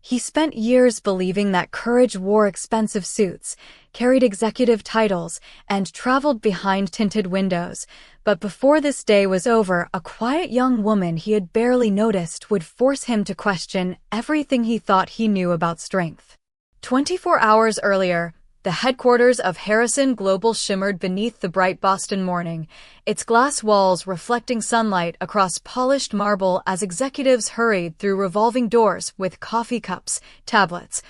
He spent years believing that courage wore expensive suits, carried executive titles, and traveled behind tinted windows. But before this day was over, a quiet young woman he had barely noticed would force him to question everything he thought he knew about strength. 24 hours earlier, the headquarters of Harrison Global shimmered beneath the bright Boston morning, its glass walls reflecting sunlight across polished marble as executives hurried through revolving doors with coffee cups, tablets,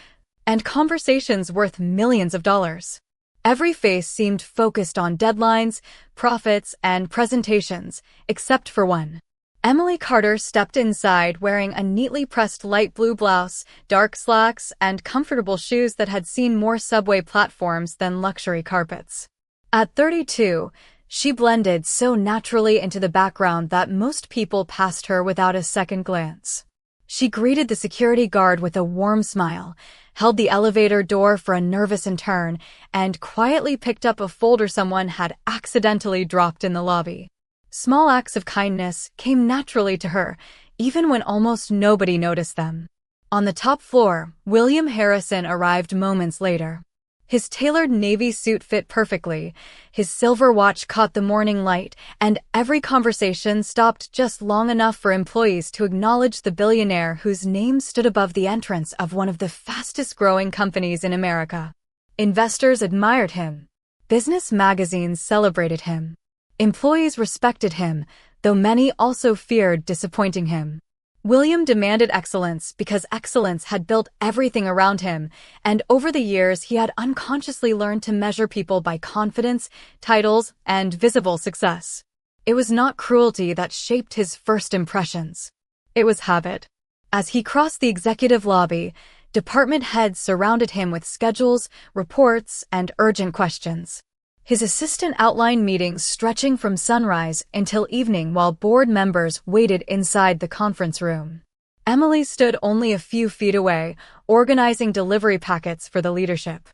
and conversations worth millions of dollars. Every face seemed focused on deadlines, profits, and presentations, except for one. Emily Carter stepped inside wearing a neatly pressed light blue blouse, dark slacks, and comfortable shoes that had seen more subway platforms than luxury carpets. At 32, she blended so naturally into the background that most people passed her without a second glance. She greeted the security guard with a warm smile, held the elevator door for a nervous intern, and quietly picked up a folder someone had accidentally dropped in the lobby. Small acts of kindness came naturally to her, even when almost nobody noticed them. On the top floor, William Harrison arrived moments later. His tailored navy suit fit perfectly, his silver watch caught the morning light, and every conversation stopped just long enough for employees to acknowledge the billionaire whose name stood above the entrance of one of the fastest-growing companies in America. Investors admired him. Business magazines celebrated him. Employees respected him, though many also feared disappointing him. William demanded excellence because excellence had built everything around him, and over the years he had unconsciously learned to measure people by confidence, titles, and visible success. It was not cruelty that shaped his first impressions. It was habit. As he crossed the executive lobby, department heads surrounded him with schedules, reports, and urgent questions. His assistant outlined meetings stretching from sunrise until evening while board members waited inside the conference room. Emily stood only a few feet away, organizing delivery packets for the leadership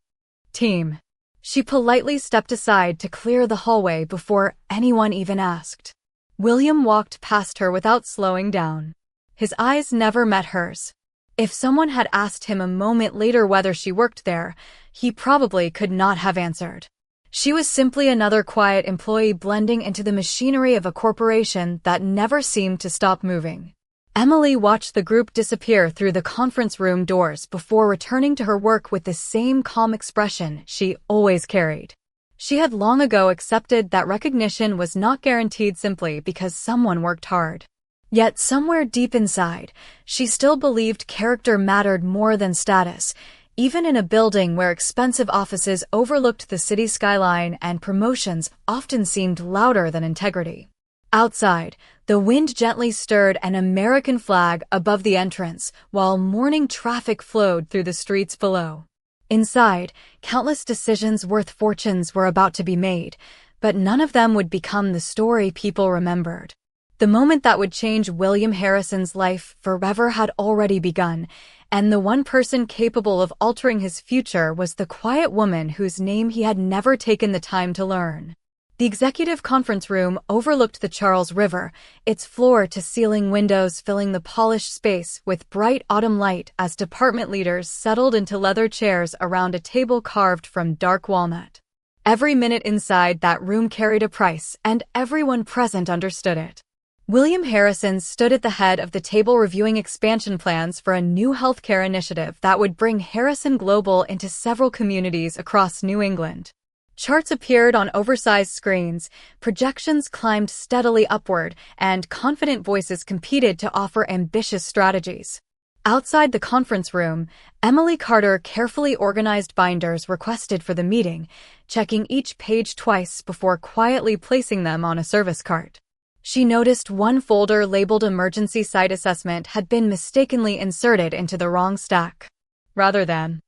team. She politely stepped aside to clear the hallway before anyone even asked. William walked past her without slowing down. His eyes never met hers. If someone had asked him a moment later whether she worked there, he probably could not have answered. She was simply another quiet employee blending into the machinery of a corporation that never seemed to stop moving. Emily watched the group disappear through the conference room doors before returning to her work with the same calm expression she always carried. She had long ago accepted that recognition was not guaranteed simply because someone worked hard. Yet somewhere deep inside, she still believed character mattered more than status, even in a building where expensive offices overlooked the city skyline and promotions often seemed louder than integrity. Outside, the wind gently stirred an American flag above the entrance, while morning traffic flowed through the streets below. Inside, countless decisions worth fortunes were about to be made, but none of them would become the story people remembered. The moment that would change William Harrison's life forever had already begun, and the one person capable of altering his future was the quiet woman whose name he had never taken the time to learn. The executive conference room overlooked the Charles River, its floor-to-ceiling windows filling the polished space with bright autumn light as department leaders settled into leather chairs around a table carved from dark walnut. Every minute inside that room carried a price, and everyone present understood it. William Harrison stood at the head of the table reviewing expansion plans for a new healthcare initiative that would bring Harrison Global into several communities across New England. Charts appeared on oversized screens, projections climbed steadily upward, and confident voices competed to offer ambitious strategies. Outside the conference room, Emily Carter carefully organized binders requested for the meeting, checking each page twice before quietly placing them on a service cart. She noticed one folder labeled Emergency Site Assessment had been mistakenly inserted into the wrong stack. Rather than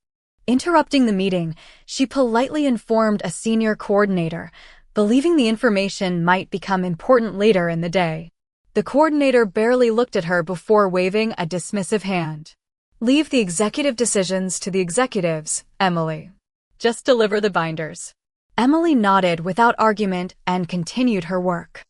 interrupting the meeting, she politely informed a senior coordinator, believing the information might become important later in the day. The coordinator barely looked at her before waving a dismissive hand. "Leave the executive decisions to the executives, Emily. Just deliver the binders." Emily nodded without argument and continued her work.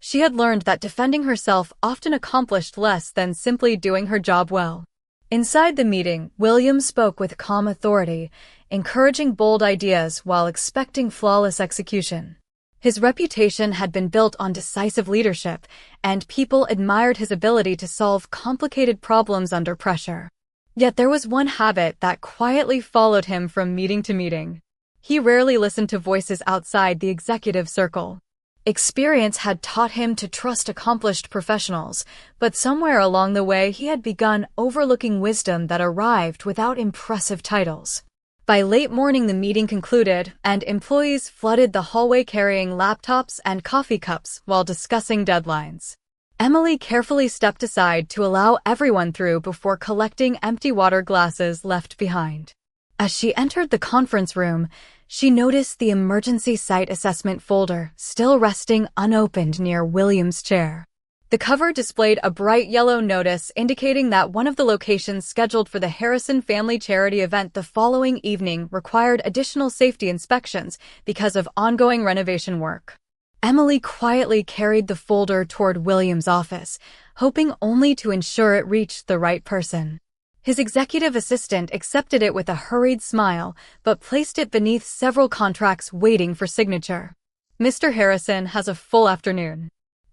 She had learned that defending herself often accomplished less than simply doing her job well. Inside the meeting, William spoke with calm authority, encouraging bold ideas while expecting flawless execution. His reputation had been built on decisive leadership, and people admired his ability to solve complicated problems under pressure. Yet there was one habit that quietly followed him from meeting to meeting. He rarely listened to voices outside the executive circle. Experience had taught him to trust accomplished professionals, but somewhere along the way he had begun overlooking wisdom that arrived without impressive titles. By late morning the meeting concluded, and employees flooded the hallway carrying laptops and coffee cups while discussing deadlines. Emily carefully stepped aside to allow everyone through before collecting empty water glasses left behind. As she entered the conference room, she noticed the emergency site assessment folder still resting unopened near William's chair. The cover displayed a bright yellow notice indicating that one of the locations scheduled for the Harrison family charity event the following evening required additional safety inspections because of ongoing renovation work. Emily quietly carried the folder toward William's office, hoping only to ensure it reached the right person. His executive assistant accepted it with a hurried smile, but placed it beneath several contracts waiting for signature. "Mr. Harrison has a full afternoon.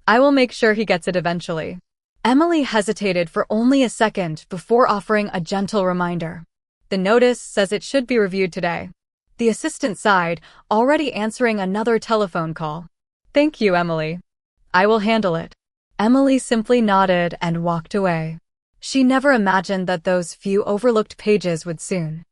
I will make sure he gets it eventually." Emily hesitated for only a second before offering a gentle reminder. "The notice says it should be reviewed today." The assistant sighed, already answering another telephone call. "Thank you, Emily. I will handle it." Emily simply nodded and walked away. She never imagined that those few overlooked pages would soon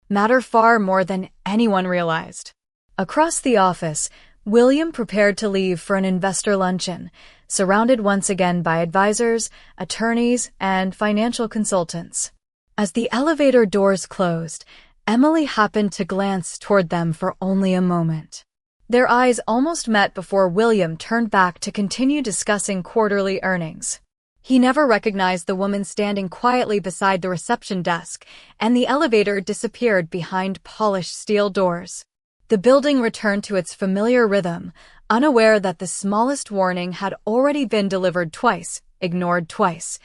matter far more than anyone realized. Across the office, William prepared to leave for an investor luncheon, surrounded once again by advisors, attorneys, and financial consultants. As the elevator doors closed, Emily happened to glance toward them for only a moment. Their eyes almost met before William turned back to continue discussing quarterly earnings. He never recognized the woman standing quietly beside the reception desk, and the elevator disappeared behind polished steel doors. The building returned to its familiar rhythm, unaware that the smallest warning had already been delivered twice, ignored twice,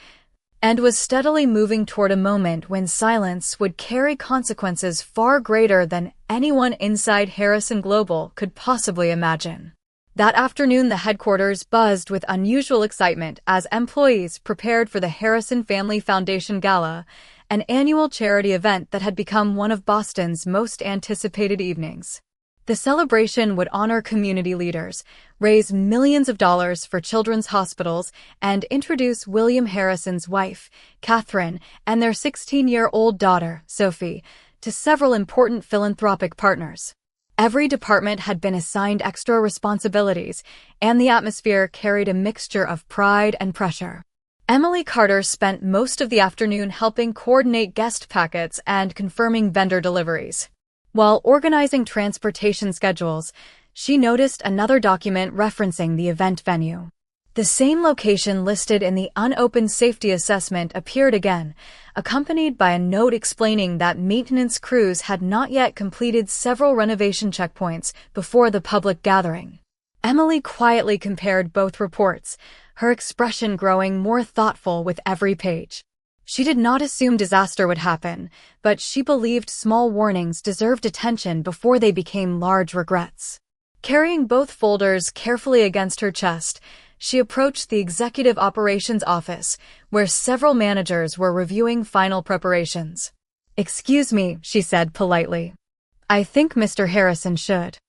and was steadily moving toward a moment when silence would carry consequences far greater than anyone inside Harrison Global could possibly imagine. That afternoon, the headquarters buzzed with unusual excitement as employees prepared for the Harrison Family Foundation Gala, an annual charity event that had become one of Boston's most anticipated evenings. The celebration would honor community leaders, raise millions of dollars for children's hospitals, and introduce William Harrison's wife, Catherine, and their 16-year-old daughter, Sophie, to several important philanthropic partners. Every department had been assigned extra responsibilities, and the atmosphere carried a mixture of pride and pressure. Emily Carter spent most of the afternoon helping coordinate guest packets and confirming vendor deliveries. While organizing transportation schedules, she noticed another document referencing the event venue. The same location listed in the unopened safety assessment appeared again, accompanied by a note explaining that maintenance crews had not yet completed several renovation checkpoints before the public gathering. Emily quietly compared both reports, her expression growing more thoughtful with every page. She did not assume disaster would happen, but she believed small warnings deserved attention before they became large regrets. Carrying both folders carefully against her chest, she approached the executive operations office, where several managers were reviewing final preparations. "Excuse me," she said politely. "I think Mr. Harrison should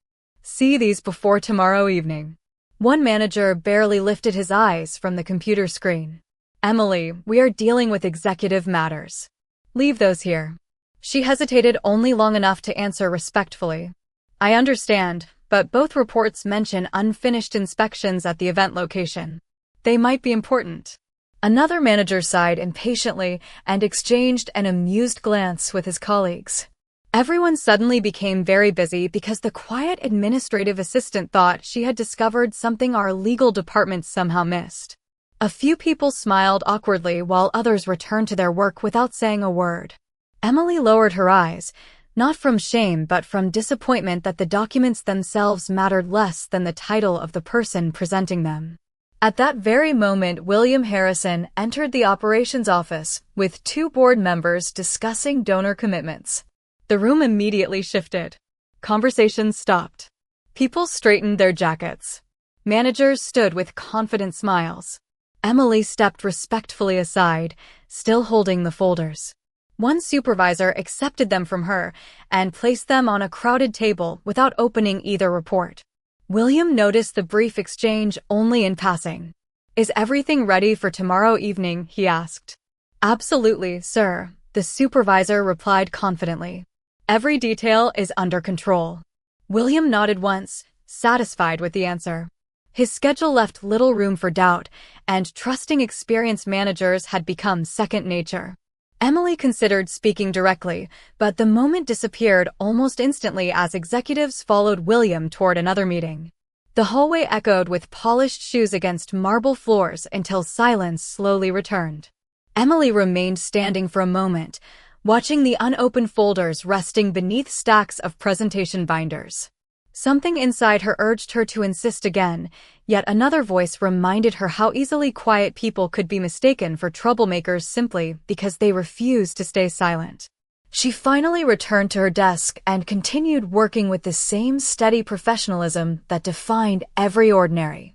see these before tomorrow evening." One manager barely lifted his eyes from the computer screen. "Emily, we are dealing with executive matters. Leave those here." She hesitated only long enough to answer respectfully. "I understand, but both reports mention unfinished inspections at the event location. They might be important." Another manager sighed impatiently and exchanged an amused glance with his colleagues. Everyone suddenly became very busy because the quiet administrative assistant thought she had discovered something our legal department somehow missed. A few people smiled awkwardly while others returned to their work without saying a word. Emily lowered her eyes, not from shame but from disappointment that the documents themselves mattered less than the title of the person presenting them. At that very moment, William Harrison entered the operations office with two board members discussing donor commitments. The room immediately shifted. Conversations stopped. People straightened their jackets. Managers stood with confident smiles. Emily stepped respectfully aside, still holding the folders. One supervisor accepted them from her and placed them on a crowded table without opening either report. William noticed the brief exchange only in passing. "Is everything ready for tomorrow evening?" he asked. "Absolutely, sir," the supervisor replied confidently. "Every detail is under control." William nodded once, satisfied with the answer. His schedule left little room for doubt, and trusting experienced managers had become second nature. Emily considered speaking directly, but the moment disappeared almost instantly as executives followed William toward another meeting. The hallway echoed with polished shoes against marble floors until silence slowly returned. Emily remained standing for a moment, watching the unopened folders resting beneath stacks of presentation binders. Something inside her urged her to insist again, yet another voice reminded her how easily quiet people could be mistaken for troublemakers simply because they refused to stay silent. She finally returned to her desk and continued working with the same steady professionalism that defined every ordinary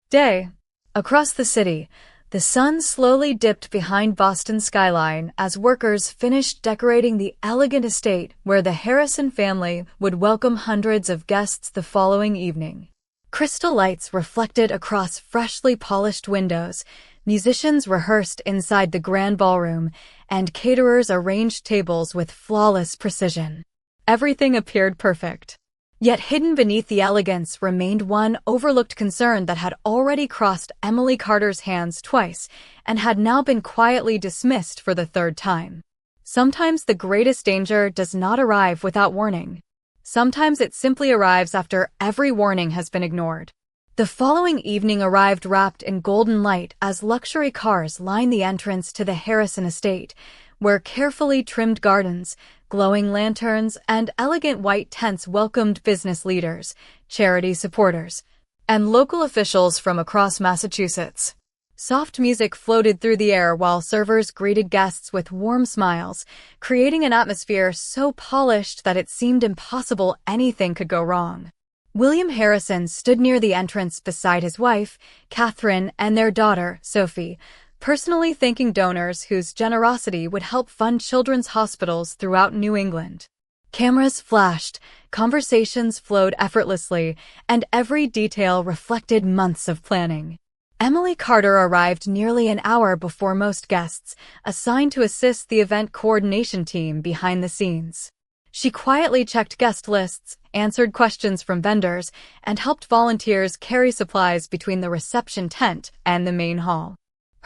day. Across the city, the sun slowly dipped behind Boston's skyline as workers finished decorating the elegant estate where the Harrison family would welcome hundreds of guests the following evening. Crystal lights reflected across freshly polished windows, musicians rehearsed inside the grand ballroom, and caterers arranged tables with flawless precision. Everything appeared perfect. Yet hidden beneath the elegance remained one overlooked concern that had already crossed Emily Carter's hands twice and had now been quietly dismissed for the third time. Sometimes the greatest danger does not arrive without warning. Sometimes it simply arrives after every warning has been ignored. The following evening arrived wrapped in golden light as luxury cars lined the entrance to the Harrison estate, where carefully trimmed gardens, glowing lanterns, and elegant white tents welcomed business leaders, charity supporters, and local officials from across Massachusetts. Soft music floated through the air while servers greeted guests with warm smiles, creating an atmosphere so polished that it seemed impossible anything could go wrong. William Harrison stood near the entrance beside his wife, Catherine, and their daughter, Sophie, personally thanking donors whose generosity would help fund children's hospitals throughout New England. Cameras flashed, conversations flowed effortlessly, and every detail reflected months of planning. Emily Carter arrived nearly an hour before most guests, assigned to assist the event coordination team behind the scenes. She quietly checked guest lists, answered questions from vendors, and helped volunteers carry supplies between the reception tent and the main hall.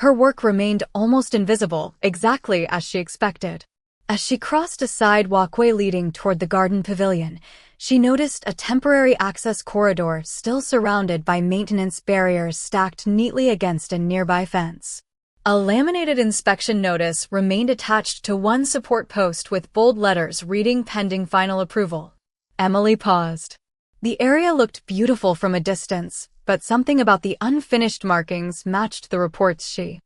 Her work remained almost invisible, exactly as she expected. As she crossed a side walkway leading toward the garden pavilion, she noticed a temporary access corridor still surrounded by maintenance barriers stacked neatly against a nearby fence. A laminated inspection notice remained attached to one support post with bold letters reading "Pending final approval." Emily paused. The area looked beautiful from a distance, but something about the unfinished markings matched the reports she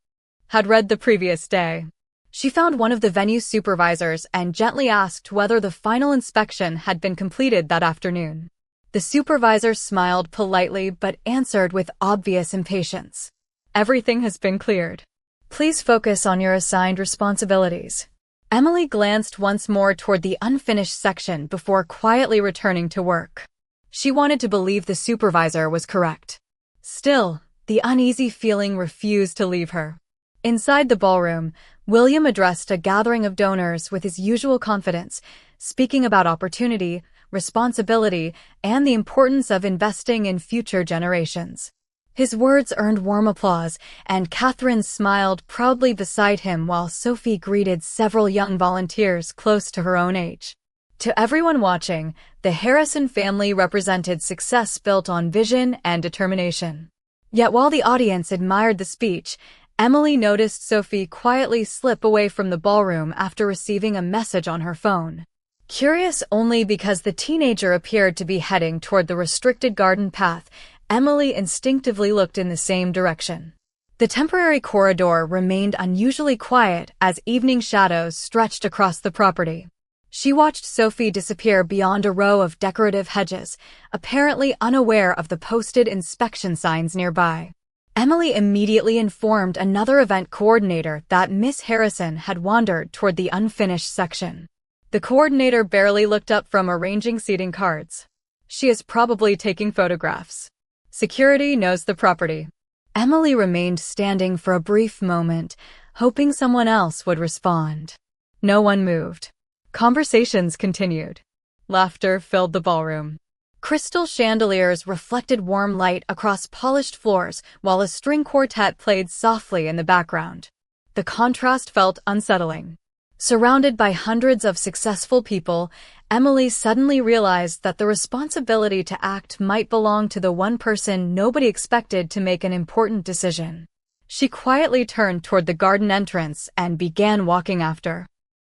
had read the previous day. She found one of the venue supervisors and gently asked whether the final inspection had been completed that afternoon. The supervisor smiled politely but answered with obvious impatience. "Everything has been cleared. Please focus on your assigned responsibilities." Emily glanced once more toward the unfinished section before quietly returning to work. She wanted to believe the supervisor was correct. Still, the uneasy feeling refused to leave her. Inside the ballroom, William addressed a gathering of donors with his usual confidence, speaking about opportunity, responsibility, and the importance of investing in future generations. His words earned warm applause, and Catherine smiled proudly beside him while Sophie greeted several young volunteers close to her own age. To everyone watching, the Harrison family represented success built on vision and determination. Yet while the audience admired the speech, Emily noticed Sophie quietly slip away from the ballroom after receiving a message on her phone. Curious only because the teenager appeared to be heading toward the restricted garden path, Emily instinctively looked in the same direction. The temporary corridor remained unusually quiet as evening shadows stretched across the property. She watched Sophie disappear beyond a row of decorative hedges, apparently unaware of the posted inspection signs nearby. Emily immediately informed another event coordinator that Miss Harrison had wandered toward the unfinished section. The coordinator barely looked up from arranging seating cards. She is probably taking photographs. Security knows the property. Emily remained standing for a brief moment, hoping someone else would respond. No one moved. Conversations continued. Laughter filled the ballroom. Crystal chandeliers reflected warm light across polished floors while a string quartet played softly in the background. The contrast felt unsettling. Surrounded by hundreds of successful people, Emily suddenly realized that the responsibility to act might belong to the one person nobody expected to make an important decision. She quietly turned toward the garden entrance and began walking after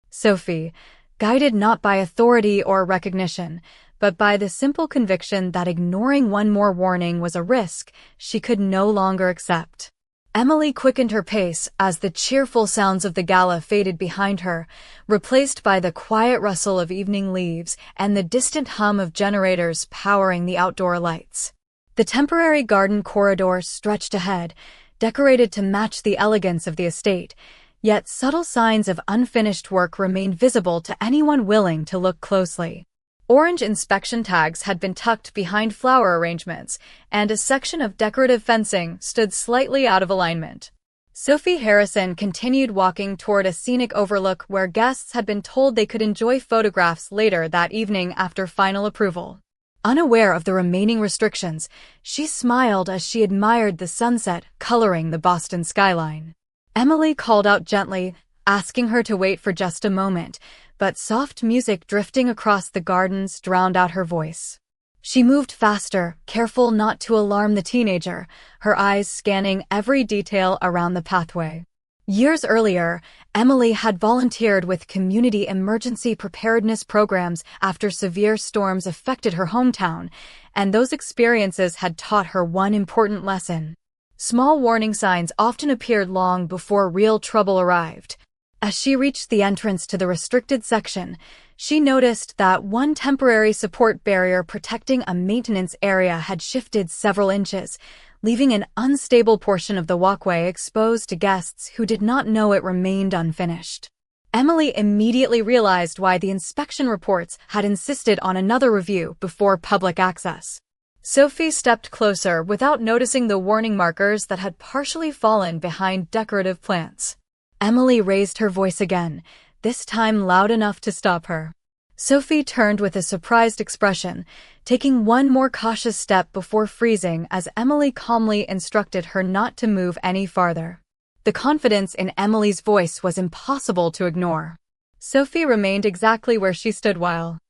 Sophie, guided not by authority or recognition, but by the simple conviction that ignoring one more warning was a risk she could no longer accept. Emily quickened her pace as the cheerful sounds of the gala faded behind her, replaced by the quiet rustle of evening leaves and the distant hum of generators powering the outdoor lights. The temporary garden corridor stretched ahead, decorated to match the elegance of the estate, yet subtle signs of unfinished work remained visible to anyone willing to look closely. Orange inspection tags had been tucked behind flower arrangements, and a section of decorative fencing stood slightly out of alignment. Sophie Harrison continued walking toward a scenic overlook where guests had been told they could enjoy photographs later that evening after final approval. Unaware of the remaining restrictions, she smiled as she admired the sunset coloring the Boston skyline. Emily called out gently, asking her to wait for just a moment, but soft music drifting across the gardens drowned out her voice. She moved faster, careful not to alarm the teenager, her eyes scanning every detail around the pathway. Years earlier, Emily had volunteered with community emergency preparedness programs after severe storms affected her hometown, and those experiences had taught her one important lesson. Small warning signs often appeared long before real trouble arrived. As she reached the entrance to the restricted section, she noticed that one temporary support barrier protecting a maintenance area had shifted several inches, leaving an unstable portion of the walkway exposed to guests who did not know it remained unfinished. Emily immediately realized why the inspection reports had insisted on another review before public access. Sophie stepped closer without noticing the warning markers that had partially fallen behind decorative plants. Emily raised her voice again, this time loud enough to stop her. Sophie turned with a surprised expression, taking one more cautious step before freezing as Emily calmly instructed her not to move any farther. The confidence in Emily's voice was impossible to ignore. Sophie remained exactly where she stood while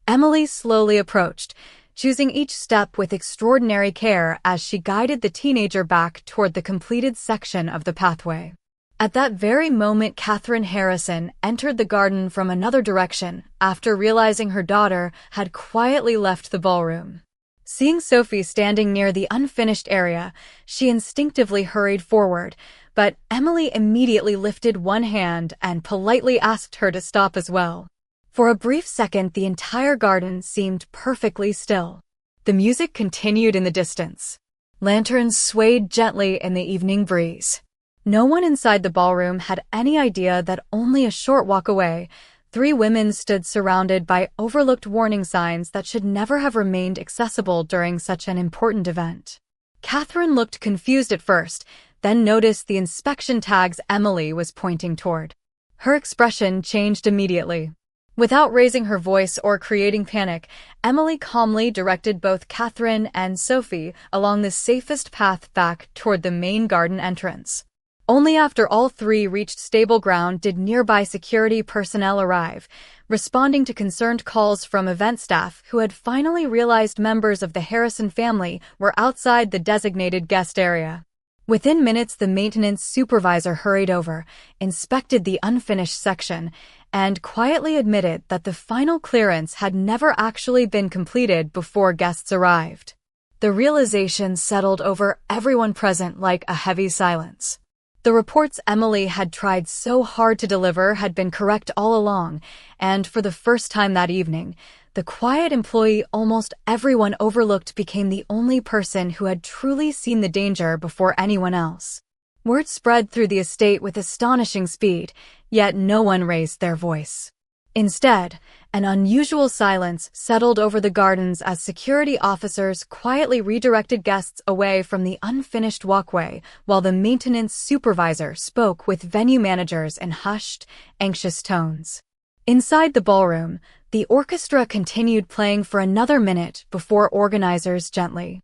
Emily slowly approached, choosing each step with extraordinary care as she guided the teenager back toward the completed section of the pathway. At that very moment, Catherine Harrison entered the garden from another direction after realizing her daughter had quietly left the ballroom. Seeing Sophie standing near the unfinished area, she instinctively hurried forward, but Emily immediately lifted one hand and politely asked her to stop as well. For a brief second, the entire garden seemed perfectly still. The music continued in the distance. Lanterns swayed gently in the evening breeze. No one inside the ballroom had any idea that only a short walk away, 3 women stood surrounded by overlooked warning signs that should never have remained accessible during such an important event. Catherine looked confused at first, then noticed the inspection tags Emily was pointing toward. Her expression changed immediately. Without raising her voice or creating panic, Emily calmly directed both Catherine and Sophie along the safest path back toward the main garden entrance. Only after all 3 reached stable ground did nearby security personnel arrive, responding to concerned calls from event staff who had finally realized members of the Harrison family were outside the designated guest area. Within minutes, the maintenance supervisor hurried over, inspected the unfinished section, and quietly admitted that the final clearance had never actually been completed before guests arrived. The realization settled over everyone present like a heavy silence. The reports Emily had tried so hard to deliver had been correct all along, and for the first time that evening, the quiet employee almost everyone overlooked became the only person who had truly seen the danger before anyone else. Word spread through the estate with astonishing speed, yet no one raised their voice. Instead, an unusual silence settled over the gardens as security officers quietly redirected guests away from the unfinished walkway, while the maintenance supervisor spoke with venue managers in hushed, anxious tones. Inside the ballroom, the orchestra continued playing for another minute before organizers gently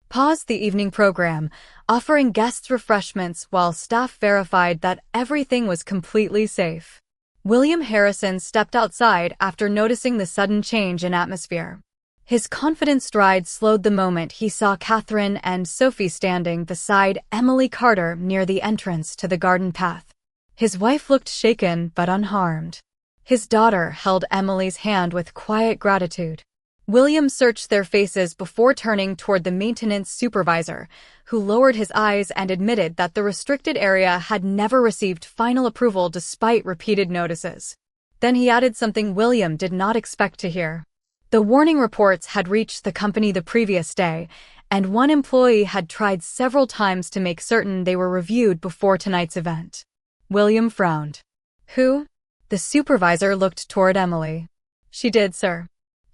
paused the evening program, offering guests refreshments while staff verified that everything was completely safe. William Harrison stepped outside after noticing the sudden change in atmosphere. His confident stride slowed the moment he saw Catherine and Sophie standing beside Emily Carter near the entrance to the garden path. His wife looked shaken but unharmed. His daughter held Emily's hand with quiet gratitude. William searched their faces before turning toward the maintenance supervisor, who lowered his eyes and admitted that the restricted area had never received final approval despite repeated notices. Then he added something William did not expect to hear. The warning reports had reached the company the previous day, and one employee had tried several times to make certain they were reviewed before tonight's event. William frowned. Who? The supervisor looked toward Emily. She did, sir.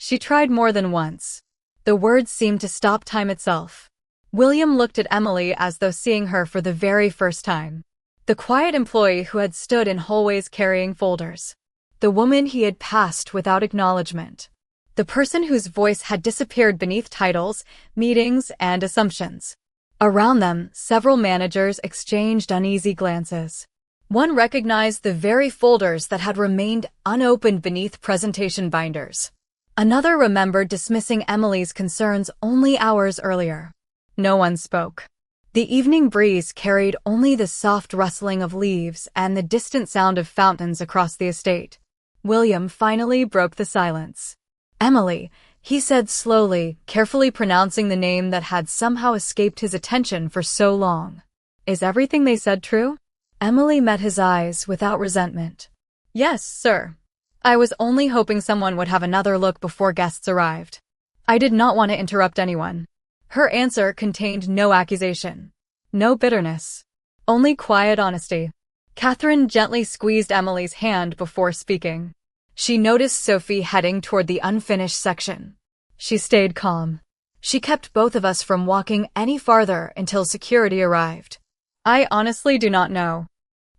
She tried more than once. The words seemed to stop time itself. William looked at Emily as though seeing her for the very first time. The quiet employee who had stood in hallways carrying folders. The woman he had passed without acknowledgement. The person whose voice had disappeared beneath titles, meetings, and assumptions. Around them, several managers exchanged uneasy glances. One recognized the very folders that had remained unopened beneath presentation binders. Another remembered dismissing Emily's concerns only hours earlier. No one spoke. The evening breeze carried only the soft rustling of leaves and the distant sound of fountains across the estate. William finally broke the silence. Emily, he said slowly, carefully pronouncing the name that had somehow escaped his attention for so long. Is everything they said true? Emily met his eyes without resentment. Yes, sir. I was only hoping someone would have another look before guests arrived. I did not want to interrupt anyone. Her answer contained no accusation, no bitterness, only quiet honesty. Catherine gently squeezed Emily's hand before speaking. She noticed Sophie heading toward the unfinished section. She stayed calm. She kept both of us from walking any farther until security arrived. I honestly do not know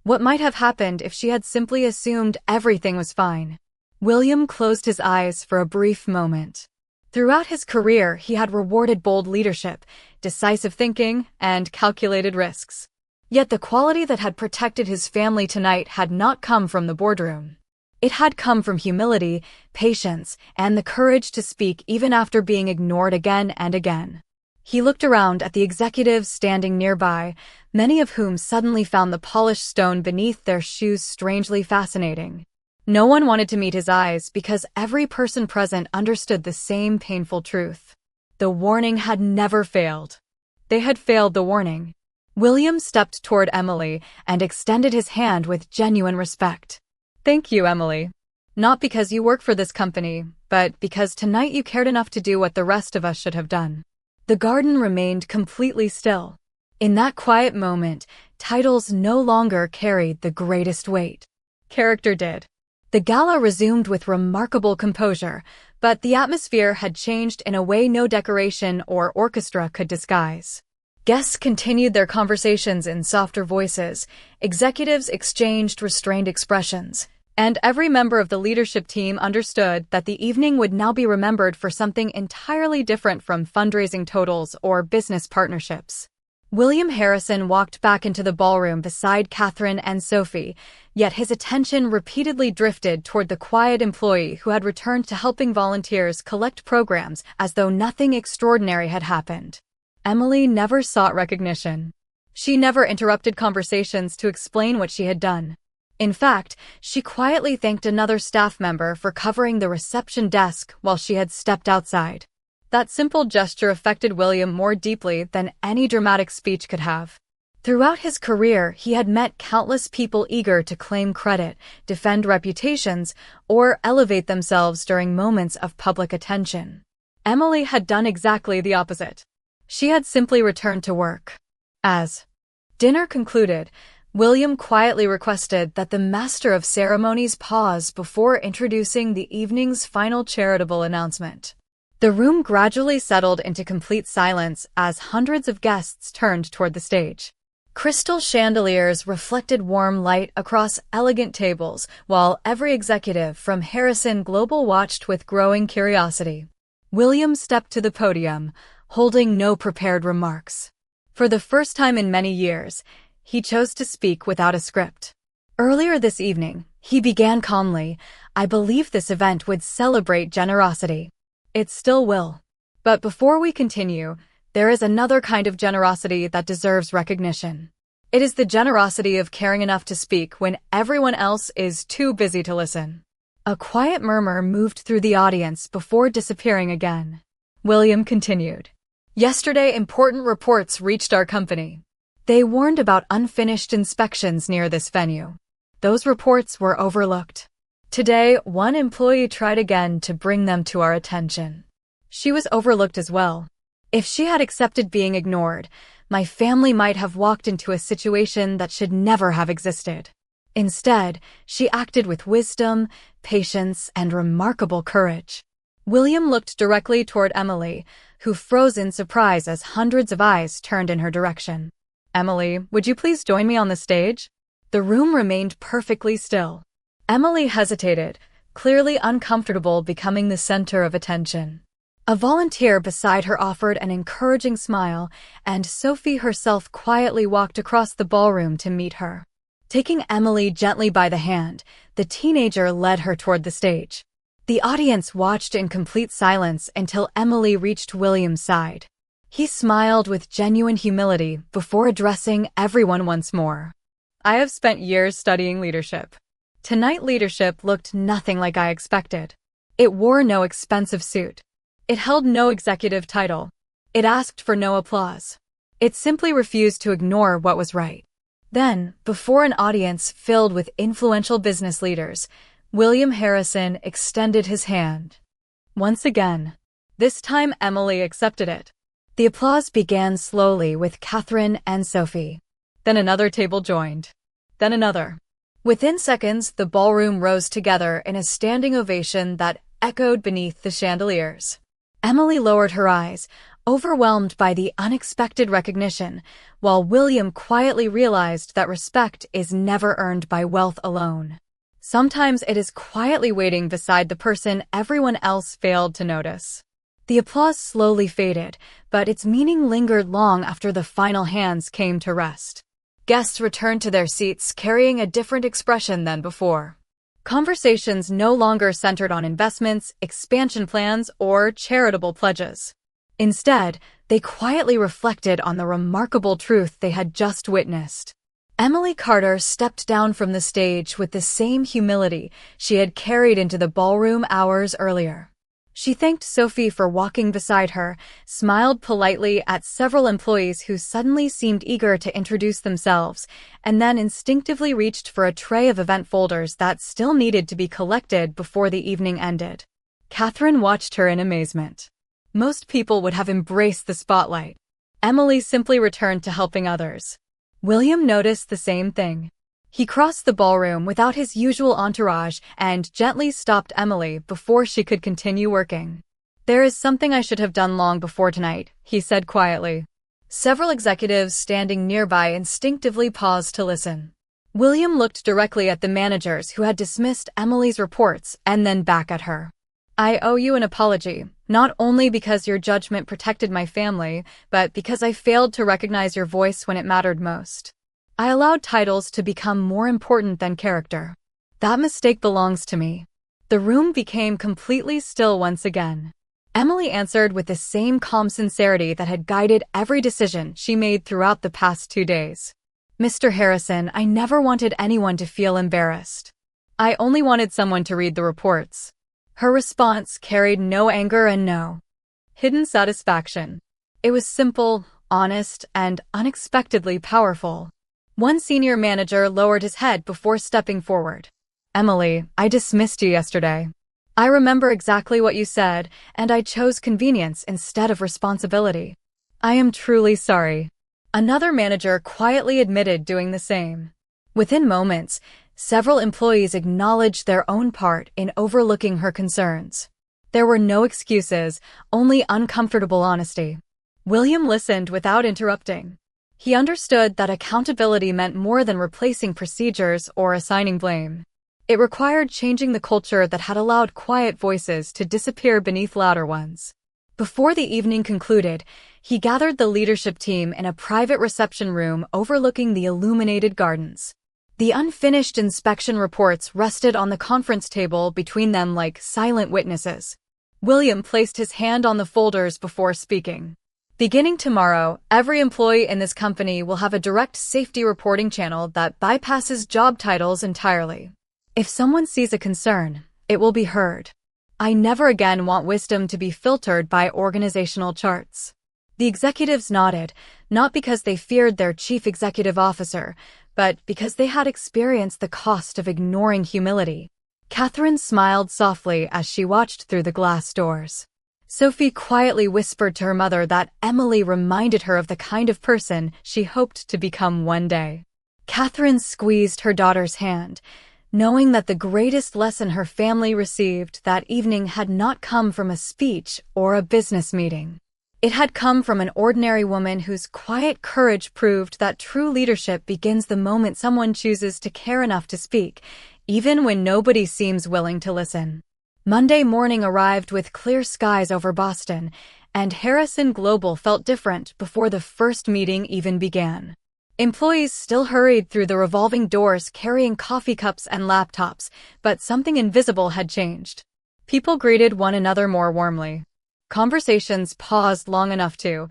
what might have happened if she had simply assumed everything was fine. William closed his eyes for a brief moment. Throughout his career, he had rewarded bold leadership, decisive thinking, and calculated risks. Yet the quality that had protected his family tonight had not come from the boardroom. It had come from humility, patience, and the courage to speak even after being ignored again and again. He looked around at the executives standing nearby, many of whom suddenly found the polished stone beneath their shoes strangely fascinating. No one wanted to meet his eyes because every person present understood the same painful truth. The warning had never failed. They had failed the warning. William stepped toward Emily and extended his hand with genuine respect. Thank you, Emily. Not because you work for this company, but because tonight you cared enough to do what the rest of us should have done. The garden remained completely still. In that quiet moment, titles no longer carried the greatest weight. Character did. The gala resumed with remarkable composure, but the atmosphere had changed in a way no decoration or orchestra could disguise. Guests continued their conversations in softer voices, executives exchanged restrained expressions, and every member of the leadership team understood that the evening would now be remembered for something entirely different from fundraising totals or business partnerships. William Harrison walked back into the ballroom beside Catherine and Sophie, yet his attention repeatedly drifted toward the quiet employee who had returned to helping volunteers collect programs as though nothing extraordinary had happened. Emily never sought recognition. She never interrupted conversations to explain what she had done. In fact, she quietly thanked another staff member for covering the reception desk while she had stepped outside. That simple gesture affected William more deeply than any dramatic speech could have. Throughout his career, he had met countless people eager to claim credit, defend reputations, or elevate themselves during moments of public attention. Emily had done exactly the opposite. She had simply returned to work. As dinner concluded, William quietly requested that the master of ceremonies pause before introducing the evening's final charitable announcement. The room gradually settled into complete silence as hundreds of guests turned toward the stage. Crystal chandeliers reflected warm light across elegant tables, while every executive from Harrison Global watched with growing curiosity. William stepped to the podium, holding no prepared remarks. For the first time in many years, he chose to speak without a script. Earlier this evening, he began calmly, "I believe this event would celebrate generosity. It still will. But before we continue, there is another kind of generosity that deserves recognition. It is the generosity of caring enough to speak when everyone else is too busy to listen." A quiet murmur moved through the audience before disappearing again. William continued. "Yesterday, important reports reached our company. They warned about unfinished inspections near this venue. Those reports were overlooked. Today, one employee tried again to bring them to our attention. She was overlooked as well. If she had accepted being ignored, my family might have walked into a situation that should never have existed. Instead, she acted with wisdom, patience, and remarkable courage." William looked directly toward Emily, who froze in surprise as hundreds of eyes turned in her direction. "Emily, would you please join me on the stage?" The room remained perfectly still. Emily hesitated, clearly uncomfortable becoming the center of attention. A volunteer beside her offered an encouraging smile, and Sophie herself quietly walked across the ballroom to meet her. Taking Emily gently by the hand, the teenager led her toward the stage. The audience watched in complete silence until Emily reached William's side. He smiled with genuine humility before addressing everyone once more. "I have spent years studying leadership. Tonight leadership looked nothing like I expected. It wore no expensive suit. It held no executive title. It asked for no applause. It simply refused to ignore what was right." Then, before an audience filled with influential business leaders, William Harrison extended his hand. Once again, this time Emily accepted it. The applause began slowly with Catherine and Sophie. Then another table joined. Then another. Within seconds, the ballroom rose together in a standing ovation that echoed beneath the chandeliers. Emily lowered her eyes, overwhelmed by the unexpected recognition, while William quietly realized that respect is never earned by wealth alone. Sometimes it is quietly waiting beside the person everyone else failed to notice. The applause slowly faded, but its meaning lingered long after the final hands came to rest. Guests returned to their seats carrying a different expression than before. Conversations no longer centered on investments, expansion plans, or charitable pledges. Instead, they quietly reflected on the remarkable truth they had just witnessed. Emily Carter stepped down from the stage with the same humility she had carried into the ballroom hours earlier. She thanked Sophie for walking beside her, smiled politely at several employees who suddenly seemed eager to introduce themselves, and then instinctively reached for a tray of event folders that still needed to be collected before the evening ended. Catherine watched her in amazement. Most people would have embraced the spotlight. Emily simply returned to helping others. William noticed the same thing. He crossed the ballroom without his usual entourage and gently stopped Emily before she could continue working. "There is something I should have done long before tonight," he said quietly. Several executives standing nearby instinctively paused to listen. William looked directly at the managers who had dismissed Emily's reports and then back at her. "I owe you an apology, not only because your judgment protected my family, but because I failed to recognize your voice when it mattered most. I allowed titles to become more important than character. That mistake belongs to me." The room became completely still once again. Emily answered with the same calm sincerity that had guided every decision she made throughout the past 2 days. "Mr. Harrison, I never wanted anyone to feel embarrassed. I only wanted someone to read the reports." Her response carried no anger and no hidden satisfaction. It was simple, honest, and unexpectedly powerful. One senior manager lowered his head before stepping forward. Emily, I dismissed you yesterday. I remember exactly what you said, and I chose convenience instead of responsibility. I am truly sorry. Another manager quietly admitted doing the same. Within moments, several employees acknowledged their own part in overlooking her concerns. There were no excuses, only uncomfortable honesty. William listened without interrupting. He understood that accountability meant more than replacing procedures or assigning blame. It required changing the culture that had allowed quiet voices to disappear beneath louder ones. Before the evening concluded, he gathered the leadership team in a private reception room overlooking the illuminated gardens. The unfinished inspection reports rested on the conference table between them like silent witnesses. William placed his hand on the folders before speaking. Beginning tomorrow, every employee in this company will have a direct safety reporting channel that bypasses job titles entirely. If someone sees a concern, it will be heard. I never again want wisdom to be filtered by organizational charts. The executives nodded, not because they feared their chief executive officer, but because they had experienced the cost of ignoring humility. Catherine smiled softly as she watched through the glass doors. Sophie quietly whispered to her mother that Emily reminded her of the kind of person she hoped to become one day. Catherine squeezed her daughter's hand, knowing that the greatest lesson her family received that evening had not come from a speech or a business meeting. It had come from an ordinary woman whose quiet courage proved that true leadership begins the moment someone chooses to care enough to speak, even when nobody seems willing to listen. Monday morning arrived with clear skies over Boston, and Harrison Global felt different before the first meeting even began. Employees still hurried through the revolving doors carrying coffee cups and laptops, but something invisible had changed. People greeted one another more warmly. Conversations paused long enough to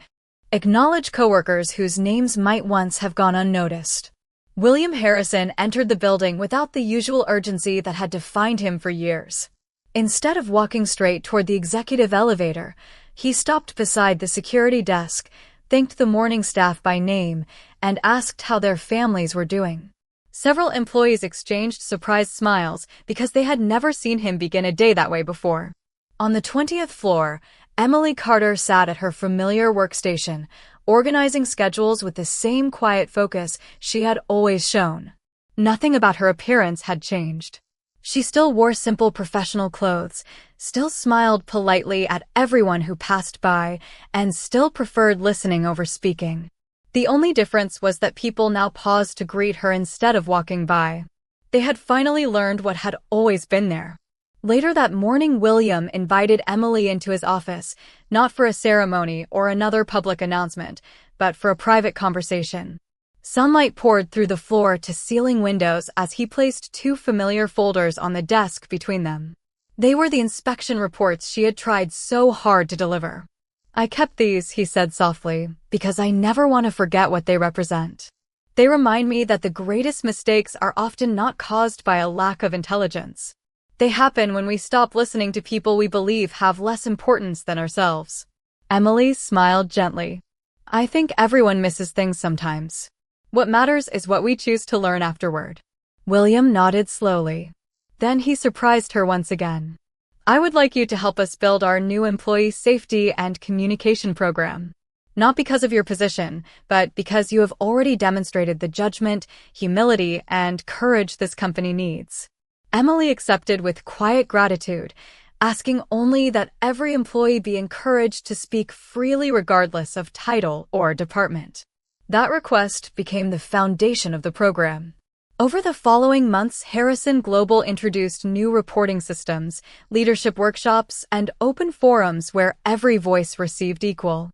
acknowledge coworkers whose names might once have gone unnoticed. William Harrison entered the building without the usual urgency that had defined him for years. Instead of walking straight toward the executive elevator, he stopped beside the security desk, thanked the morning staff by name, and asked how their families were doing. Several employees exchanged surprised smiles because they had never seen him begin a day that way before. On the 20th floor, Emily Carter sat at her familiar workstation, organizing schedules with the same quiet focus she had always shown. Nothing about her appearance had changed. She still wore simple professional clothes, still smiled politely at everyone who passed by, and still preferred listening over speaking. The only difference was that people now paused to greet her instead of walking by. They had finally learned what had always been there. Later that morning, William invited Emily into his office, not for a ceremony or another public announcement, but for a private conversation. Sunlight poured through the floor-to-ceiling windows as he placed two familiar folders on the desk between them. They were the inspection reports she had tried so hard to deliver. I kept these, he said softly, because I never want to forget what they represent. They remind me that the greatest mistakes are often not caused by a lack of intelligence. They happen when we stop listening to people we believe have less importance than ourselves. Emily smiled gently. I think everyone misses things sometimes. What matters is what we choose to learn afterward. William nodded slowly. Then he surprised her once again. I would like you to help us build our new employee safety and communication program. Not because of your position, but because you have already demonstrated the judgment, humility, and courage this company needs. Emily accepted with quiet gratitude, asking only that every employee be encouraged to speak freely regardless of title or department. That request became the foundation of the program. Over the following months, Harrison Global introduced new reporting systems, leadership workshops, and open forums where every voice received equal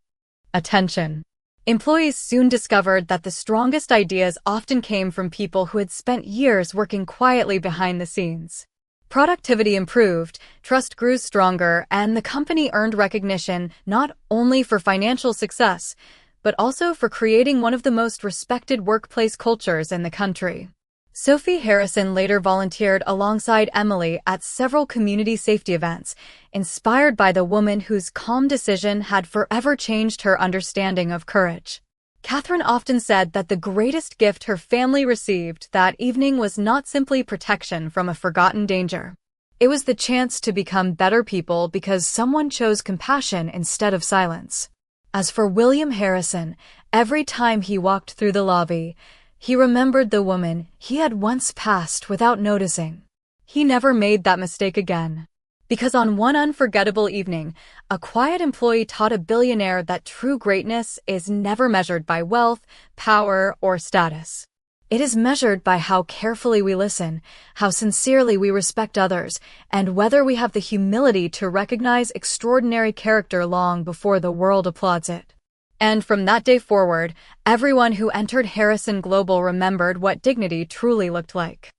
attention. Employees soon discovered that the strongest ideas often came from people who had spent years working quietly behind the scenes. Productivity improved, trust grew stronger, and the company earned recognition not only for financial success, but also for creating one of the most respected workplace cultures in the country. Sophie Harrison later volunteered alongside Emily at several community safety events, inspired by the woman whose calm decision had forever changed her understanding of courage. Catherine often said that the greatest gift her family received that evening was not simply protection from a forgotten danger. It was the chance to become better people because someone chose compassion instead of silence. As for William Harrison, every time he walked through the lobby, he remembered the woman he had once passed without noticing. He never made that mistake again. Because on one unforgettable evening, a quiet employee taught a billionaire that true greatness is never measured by wealth, power, or status. It is measured by how carefully we listen, how sincerely we respect others, and whether we have the humility to recognize extraordinary character long before the world applauds it. And from that day forward, everyone who entered Harrison Global remembered what dignity truly looked like.